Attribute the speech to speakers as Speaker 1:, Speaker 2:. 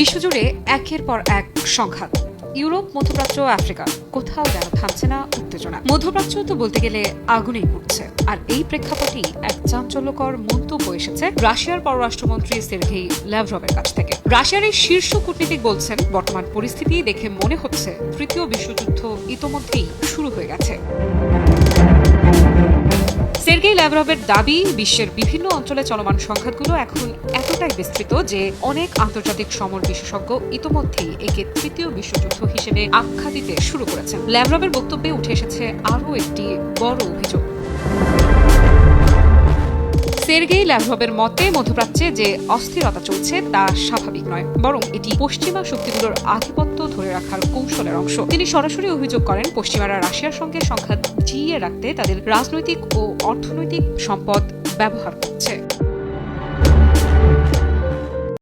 Speaker 1: বিশ্বজুড়ে একের পর এক সংঘাত। ইউরোপ, মধ্যপ্রাচ্য, আফ্রিকা, কোথাও যেন থামছে না উত্তেজনা। মধ্যপ্রাচ্য তো বলতে গেলে আগুনেই পুড়ছে। আর এই প্রেক্ষাপটেই এক চাঞ্চল্যকর মন্তব্য এসেছে রাশিয়ার পররাষ্ট্রমন্ত্রী সের্গেই ল্যাভরভের কাছ থেকে। রাশিয়ার এই শীর্ষ কূটনীতিক বলছেন, বর্তমান পরিস্থিতি দেখে মনে হচ্ছে তৃতীয় বিশ্বযুদ্ধ ইতোমধ্যেই শুরু হয়ে গেছে। সের্গেই ল্যাভরভের দাবি, বিশ্বের বিভিন্ন অঞ্চলে চলমান সংঘাতগুলো এখন এতটাই বিস্তৃত যে অনেক আন্তর্জাতিক সমর বিশেষজ্ঞ ইতোমধ্যেই একে তৃতীয় বিশ্বযুদ্ধ হিসেবে আখ্যা দিতে শুরু করেছেন। ল্যাভরভের বক্তব্যে উঠে এসেছে আরও একটি বড় অভিযোগ। সের্গেই ল্যাভরভের মতে, মধ্যপ্রাচ্যে যে অস্থিরতা চলছে তা স্বাভাবিক নয়, বরং এটি পশ্চিমা শক্তিগুলোর আধিপত্য ধরে রাখার কৌশলের অংশ। তিনি সরাসরি অভিযোগ করেন, পশ্চিমারা রাশিয়ার সঙ্গে সংঘাত জিইয়ে রাখতে তাদের রাজনৈতিক ও অর্থনৈতিক সম্পদ ব্যবহার করছে।